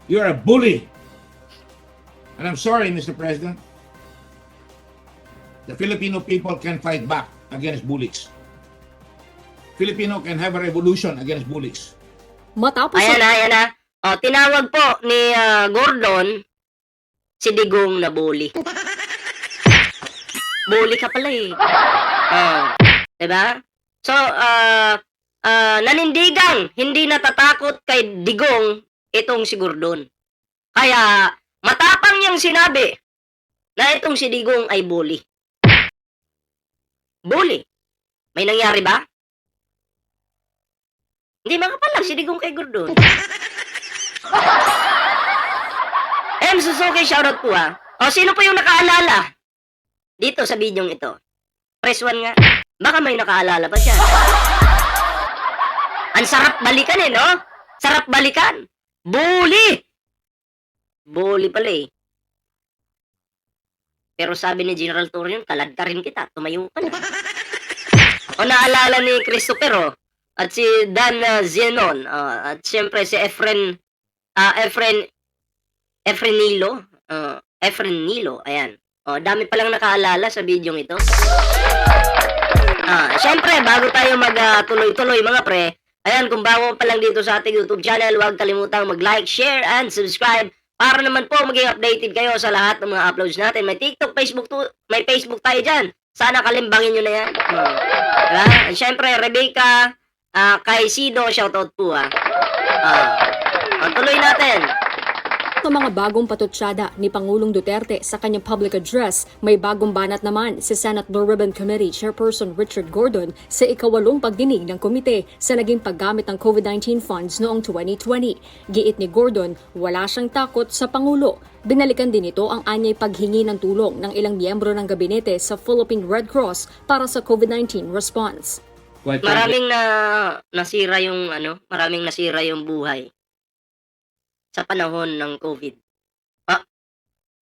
You're a bully. And I'm sorry, Mr. President. The Filipino people can fight back against bullies. Filipino can have a revolution against bullies. Matapos Ayan na. O, tinawag po ni Gordon si Digong na bully. Bully ka pala eh. Diba? So, nanindigang hindi natatakot kay Digong itong si Gordon. Kaya, matapang niyang sinabi na itong si Digong ay bully. Bully. May nangyari ba? Hindi makapalag si Digong kay Gordon. Suzuki, shoutout po ha. O, sino po yung nakaalala dito sa bidyong ito? Press 1 nga. Baka may nakaalala pa siya. Ang sarap balikan eh, no? Sarap balikan. Bully! Bully pala eh. Pero sabi ni General Torreon, kalad ka rin kita. Tumayo ka na. O, naalala ni Christopher, oh. At si Dan Zenon. At siyempre si Efren Nilo. Ayan. O, dami palang nakaalala sa bidyong ito. Siyempre, bago tayo mag-tuloy-tuloy mga pre, ayan, kung bago pa lang dito sa ating YouTube channel, huwag kalimutang mag-like, share, and subscribe para naman po maging updated kayo sa lahat ng mga uploads natin. May TikTok, may Facebook tayo dyan. Sana kalimbangin nyo na yan. Diba? At siyempre, Rebecca, kay Sido, shoutout po ha. Tuloy natin. sa mga bagong patutsada ni Pangulong Duterte sa kanyang public address, may bagong banat naman si Senate Blue Ribbon Committee Chairperson Richard Gordon sa ikawalong pagdinig ng komite sa naging paggamit ng COVID-19 funds noong 2020. Giit ni Gordon, wala siyang takot sa Pangulo. Binalikan din ito ang anyay paghingi ng tulong ng ilang miyembro ng gabinete sa Philippine Red Cross para sa COVID-19 response. Maraming nasira yung buhay sa panahon ng COVID.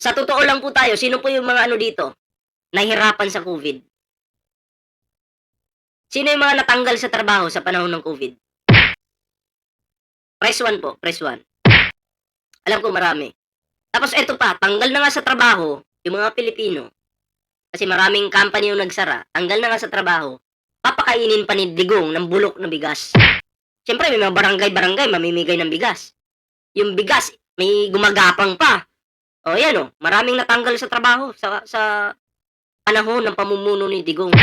Sa totoo lang po tayo, sino po yung mga dito nahirapan sa COVID? Sino yung mga natanggal sa trabaho sa panahon ng COVID? Press 1 po, press 1. Alam ko marami. Tapos eto pa, tanggal na nga sa trabaho yung mga Pilipino. Kasi maraming company yung nagsara, tanggal na nga sa trabaho, papakainin pa ni Digong ng bulok na bigas. Siyempre, may mga barangay-barangay mamimigay ng bigas. Yung bigas, may gumagapang pa. O yan o, maraming natanggal sa trabaho sa panahon ng pamumuno ni Digong.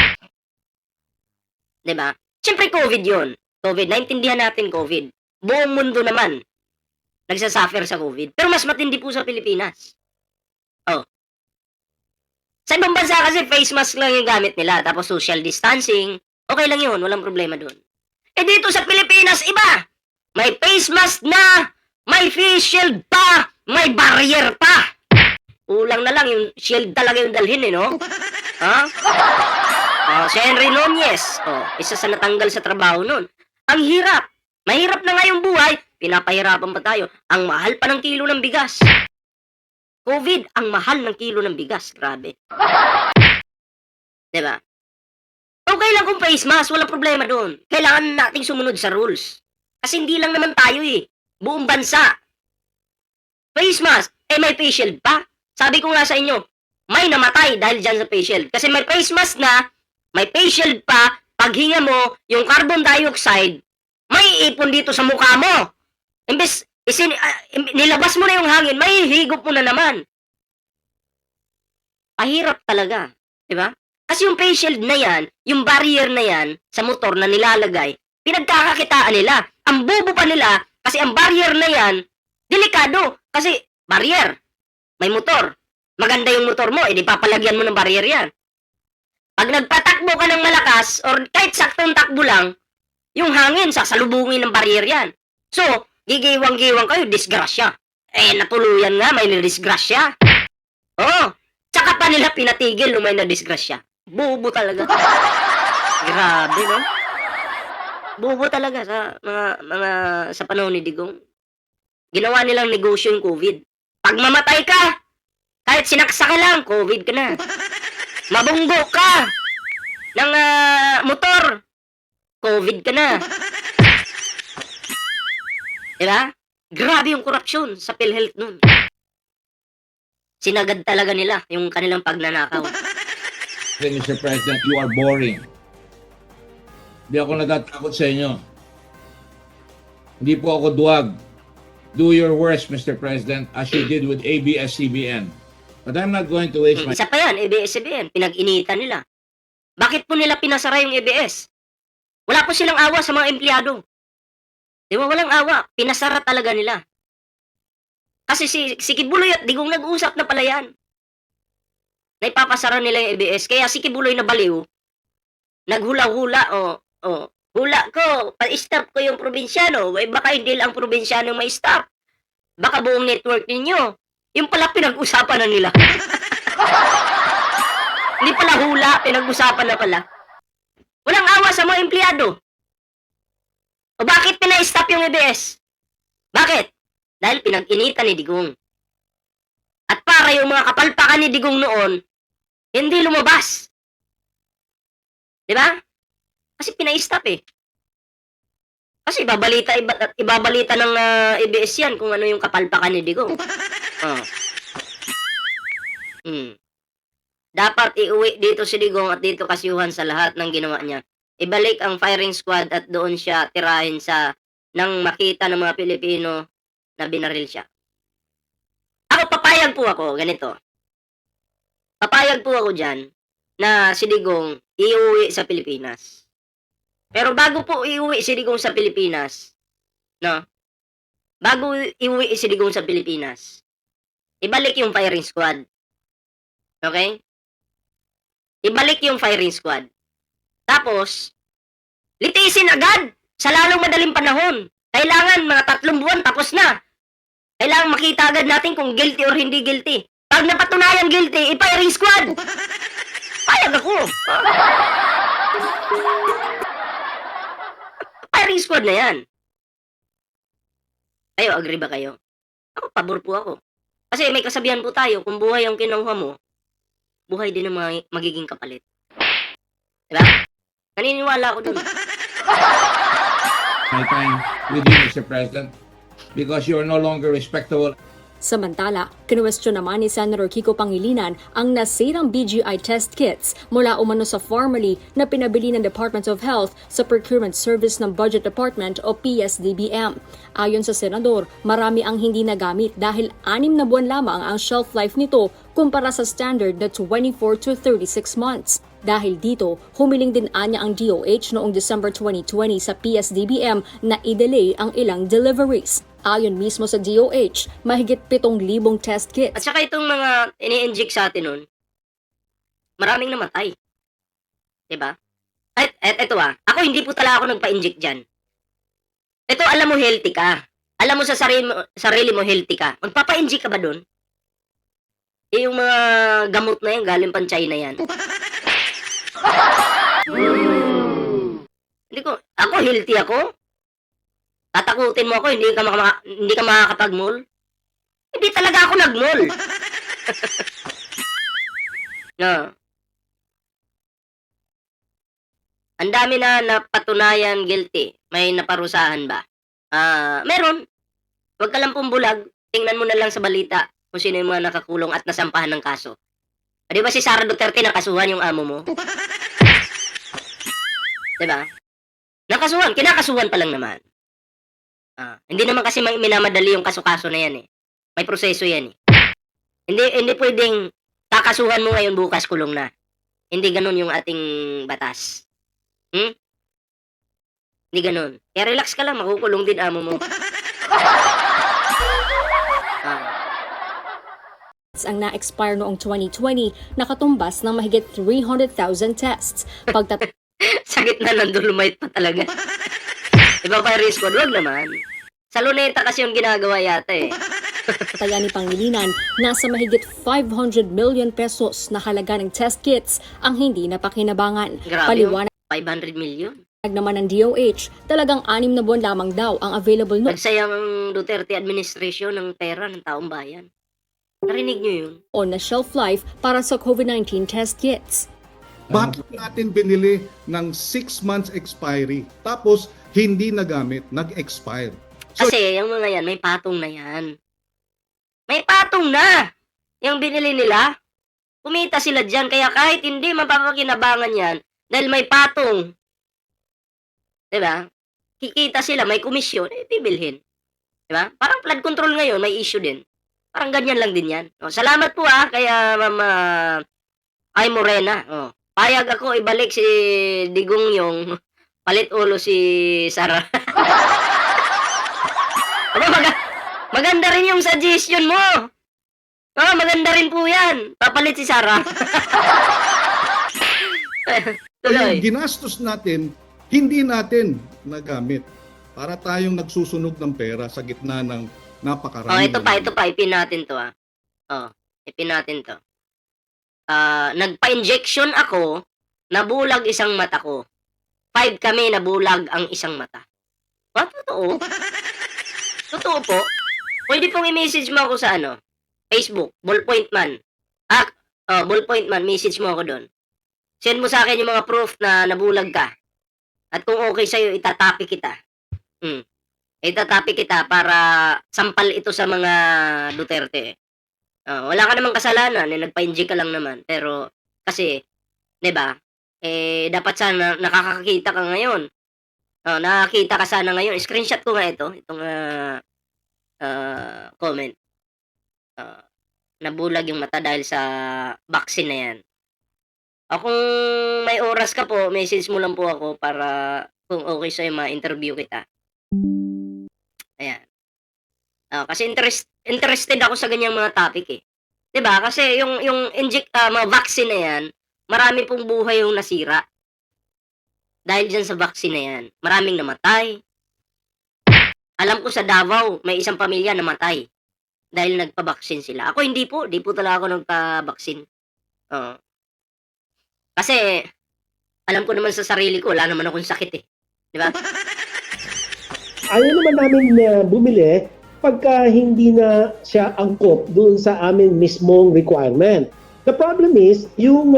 Diba? Siyempre COVID yun. COVID, naintindihan natin COVID. Buong mundo naman nagsasuffer sa COVID. Pero mas matindi po sa Pilipinas. O. Sa ibang bansa kasi face mask lang yung gamit nila. Tapos social distancing. Okay lang yun, walang problema dun. Eh dito sa Pilipinas, iba. May face mask na. May face shield pa! May barrier pa! Kulang na lang yung shield talaga yung dalhin no? Si Henry Nunez. Isa sa natanggal sa trabaho nun. Ang hirap. Mahirap na nga yung buhay. Pinapahirapan pa tayo. Ang mahal pa ng kilo ng bigas. COVID, ang mahal ng kilo ng bigas. Grabe. Diba? Okay lang kung face mask. Walang problema doon. Kailangan nating sumunod sa rules. Kasi hindi lang naman tayo buong bansa. Face mask, may face shield pa. Sabi ko nga sa inyo, may namatay dahil dyan sa face shield. Kasi may face mask na, may face shield pa, paghinga mo, yung carbon dioxide, may ipon dito sa mukha mo. Imbes, nilabas mo na yung hangin, may higop mo na naman. Pahirap talaga. Diba? Kasi yung face shield na yan, yung barrier na yan, sa motor na nilalagay, pinagkakakitaan nila. Ang bobo pa nila, kasi ang barrier na yan, delikado. Kasi barrier, may motor. Maganda yung motor mo, di papalagyan mo ng barrier yan. Pag nagpatakbo ka ng malakas, or kahit saktong takbo lang, yung hangin, sasalubungin ng barrier yan. So, gigiwang-giwang kayo, disgrasya. Natuluyan nga, may disgrasya. Tsaka pa nila pinatigil nung may na-disgrasya. Bobo talaga. Grabe, no? Bobo talaga sa mga sa panahon ni Digong. Ginawa nilang negosyo yung COVID. Pag mamatay ka, kahit sinaksa ka lang, COVID ka na. Mabunggo ka ng motor, COVID ka na. Diba? Grabe yung korupsyon sa PhilHealth nun. Sinagad talaga nila yung kanilang pagnanakaw. Mr. President, you are boring. Hindi ako natatakot sa inyo. Hindi po ako duwag. Do your worst, Mr. President, as you did with ABS-CBN. But I'm not going to waste my... Isa pa yan, ABS-CBN, pinag-initan nila. Bakit po nila pinasara yung ABS? Wala po silang awa sa mga empleyado. Di ba, walang awa. Pinasara talaga nila. Kasi si Kibuloy at Digong nag-uusap na pala yan. Na ipapasara nila yung ABS. Kaya si Kibuloy na baliw, naghula-hula, hula ko, pa-stop ko yung probinsyano. Eh, baka hindi lang probinsyano may stop. Baka buong network ninyo. Yung pala pinag-usapan na nila. Hindi pala hula, pinag-usapan na pala. Walang awa sa mga empleyado. O bakit pina-stop yung ABS? Bakit? Dahil pinag-initan ni Digong. At para yung mga kapalpakan ni Digong noon, hindi lumabas. Diba? Kasi pina-stop eh. Kasi ibabalita ng ABS yan kung ano yung kapalpakan ni Digong. Dapat iuwi dito si Digong at dito kasiyuhan sa lahat ng ginawa niya. Ibalik ang firing squad at doon siya tirahin nang makita ng mga Pilipino na binaril siya. Papayag po ako, ganito. Papayag po ako dyan na si Digong iuwi sa Pilipinas. Pero bago po iuwi si Digong sa Pilipinas, no? Bago iuwi si Digong sa Pilipinas, ibalik yung firing squad. Okay? Ibalik yung firing squad. Tapos, litisin agad sa lalong madaling panahon. Kailangan mga 3 buwan tapos na. Kailangan makita agad natin kung guilty or hindi guilty. Pag napatunayan guilty, i-firing squad. Payag ako. Firing squad na yan. Kayo, agree ba kayo? Ako, pabor po ako. Kasi may kasabihan po tayo, kung buhay ang kinuha mo, buhay din ang magiging kapalit. Diba? Naniniwala ako dun. my time with you, Mr. President, because you are no longer respectable. Samantala, kinuwestiyon naman ni Senator Kiko Pangilinan ang nasirang BGI test kits mula umano sa formally na pinabili ng Department of Health sa Procurement Service ng Budget Department o PSDBM. Ayon sa senador, marami ang hindi nagamit dahil 6 na buwan lamang ang shelf life nito kumpara sa standard na 24 to 36 months. Dahil dito, humiling din anya ang DOH noong December 2020 sa PSDBM na i-delay ang ilang deliveries. Ayon mismo sa DOH, mahigit 7,000 test kits. At saka itong mga ini-inject sa atin nun, maraming namatay. Diba? At eto ako hindi po talaga ako nagpa-inject dyan. Ito, alam mo healthy ka. Alam mo sa sarili mo healthy ka. Magpapa-inject ka ba dun? Yung mga gamot na yan, galing pang China yan. Ako healthy ako. Tatakutin mo ako, hindi ka makakapag-mall. Hindi talaga ako nag-mall. No. Ang dami na napatunayan guilty. May naparusahan ba? Meron. Huwag ka lang pumbulag. Tingnan mo na lang sa balita kung sino yung mga nakakulong at nasampahan ng kaso. Di ba si Sara Duterte nakasuhan yung amo mo? Diba? Nakasuhan. Kinakasuhan pa lang naman. Hindi naman kasi minamadali yung kaso-kaso na yan eh. May proseso yan eh. Hindi pwedeng kakasuhan mo ngayon bukas kulong na. Hindi ganun yung ating batas. Hindi ganun. Kaya relax ka lang, makukulong din amo mo. Ang na-expire noong 2020, nakatumbas ng mahigit 300,000 tests. Sa gitna ng Dolomite pa talaga. Iba pa risk squad, wag naman. Sa Luneta kasi yung ginagawa yata eh. Taya ni Pangilinan, nasa mahigit 500 million pesos na halaga ng test kits ang hindi napakinabangan. Grabe, Paliwanag 500 million. naman ng DOH, talagang 6 na buwan lamang daw ang available Nagsayang ang Duterte administration ng pera ng taong bayan. Narinig nyo yun? na shelf life para sa COVID-19 test kits. Bakit natin binili ng 6 months expiry tapos hindi nagamit, nag-expire? Kasi yung mga yan, may patong na yan. May patong na! Yung binili nila, kumita sila dyan. Kaya kahit hindi mapapakinabangan yan, dahil may patong, diba? Kikita sila, may komisyon, bibilhin. Diba? Parang flood control ngayon, may issue din. Parang ganyan lang din yan. Salamat po kaya Mama Ay Morena. Payag ako ibalik si Digong yung palit ulo si Sara. Maganda rin yung suggestion mo. Maganda rin po yan. Papalit si Sara. Tuloy. Yung ginastos natin, hindi natin nagamit para tayong nagsusunog ng pera sa gitna ng napakarami. Ito pa, ipin natin to ipin natin to. Nagpa-injection ako, nabulag isang mata ko. 5 kami nabulag ang isang mata. Totoo? Totoo po? Pwede pong i-message mo ako sa Facebook, Ballpoint Man. Ballpoint Man, message mo ako doon. Send mo sa akin yung mga proof na nabulag ka. At kung okay sa'yo, itatapi kita. Itatapi kita para sampal ito sa mga Duterte. Wala ka namang kasalanan, nagpa-inject ka lang naman. Pero, kasi, 'di ba? Dapat sana nakakakita ka ngayon. Nakakita ka sana ngayon. Screenshot ko nga itong comment. Nabulag yung mata dahil sa vaccine na yan. Kung may oras ka po, message mo lang po ako para kung okay sa'yo ma-interview kita. Ayan. Kasi interested ako sa ganyang mga topic eh. 'Di ba? Kasi yung mga vaccine na yan, marami pong buhay yung nasira. Dahil dyan sa vaccine na yan, maraming namatay. Alam ko sa Davao, may isang pamilya namatay dahil nagpa-vaccine sila. Ako hindi po talaga ako nagpa-vaccine. Kasi alam ko naman sa sarili ko, wala naman akong sakit eh. 'Di ba? Ayaw naman namin bumili pagka hindi na siya angkop doon sa amin mismong requirement. The problem is, yung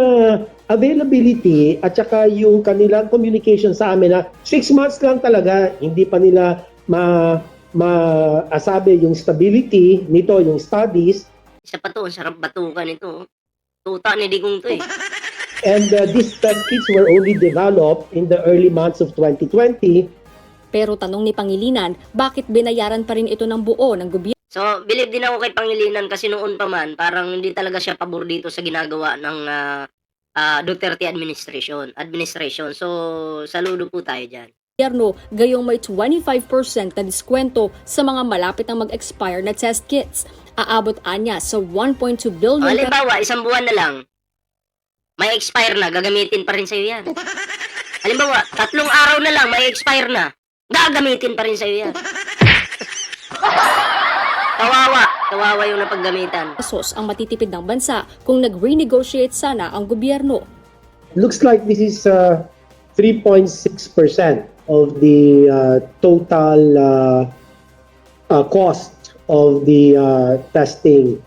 availability at saka yung kanilang communication sa amin na 6 months lang talaga, hindi pa nila maasabi yung stability nito, yung studies. Isa pa to, sarap batukan ito. Tuta ni Digong to eh. And these test kits were only developed in the early months of 2020. Pero tanong ni Pangilinan, bakit binayaran pa rin ito ng buo ng gobyerno? So, believe din ako kay Pangilinan kasi noon pa man, parang hindi talaga siya pabor dito sa ginagawa ng Duterte administration. So, saludo po tayo dyan. Gayong may 25% na diskwento sa mga malapit na mag-expire na test kits. Aabot anya sa 1.2 billion. Halimbawa, isang buwan na lang, may expire na, gagamitin pa rin sa'yo yan. Halimbawa, 3 araw na lang, may expire na, gagamitin pa rin sa'yo yan. Kawawa yung napaggamitan. Pesos ang matitipid ng bansa kung nag-renegotiate sana ang gobyerno. Looks like this is 3.6% of the total cost of the testing,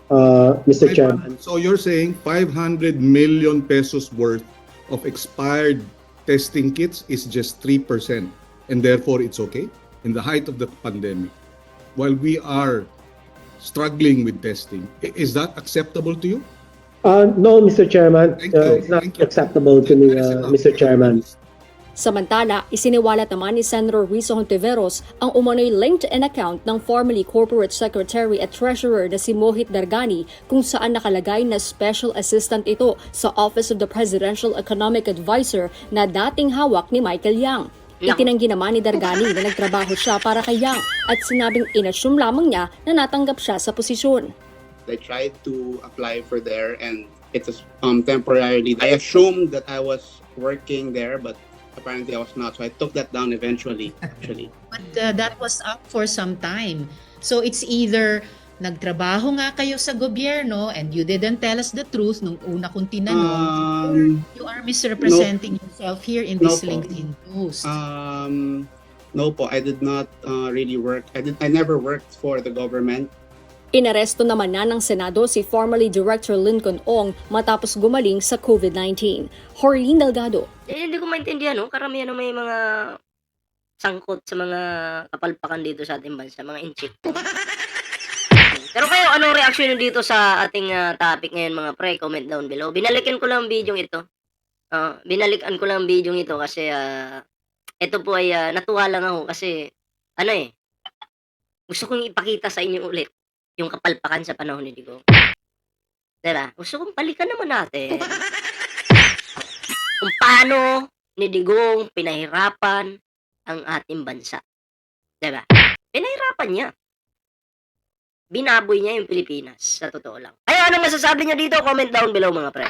Mr. Chairman. So you're saying 500 million pesos worth of expired testing kits is just 3% and therefore it's okay in the height of the pandemic while we are struggling with testing. Is that acceptable to you? No, Mr. Chairman. Thank you. It's not Thank you. acceptable to me, That is enough. Mr. Chairman. Samantala, isiniwalat naman ni Senator Risa Hontiveros ang umano'y LinkedIn account ng formerly Corporate Secretary at Treasurer na si Mohit Dargani kung saan nakalagay na Special Assistant ito sa Office of the Presidential Economic Advisor na dating hawak ni Michael Yang. Itinanggi naman ni Dargani na nagtrabaho siya para kay Yang at sinabing inassume lamang niya na natanggap siya sa posisyon. I tried to apply for there and it was temporarily. I assumed that I was working there, but apparently I was not. So I took that down eventually, actually. But that was up for some time. So it's either nagtrabaho nga kayo sa gobyerno and you didn't tell us the truth nung una kong tinanong, you are misrepresenting yourself here in this No po. LinkedIn post. No po, I did not really work. I never worked for the government. Inaresto naman na ng Senado si formerly Director Lincoln Ong matapos gumaling sa COVID-19. Horlene Delgado. Hindi ko maintindihan, no? Karamihan may mga sangkot sa mga kapalpakan dito sa ating bansa, mga inchik. Pero kayo, anong reaksyon nyo dito sa ating topic ngayon mga pre? Comment down below. Binalikan ko lang ang video ito. Binalikan ko lang ang video ito kasi ito po ay natuwa lang ako kasi ano eh, gusto kong ipakita sa inyo ulit yung kapalpakan sa panahon ni Digong. Diba? Gusto kong balikan naman natin kung paano ni Digong pinahirapan ang ating bansa. Diba? Pinahirapan niya. Binaboy niya yung Pilipinas, sa totoo lang. Kaya anong masasabi niyo dito? Comment down below mga pre.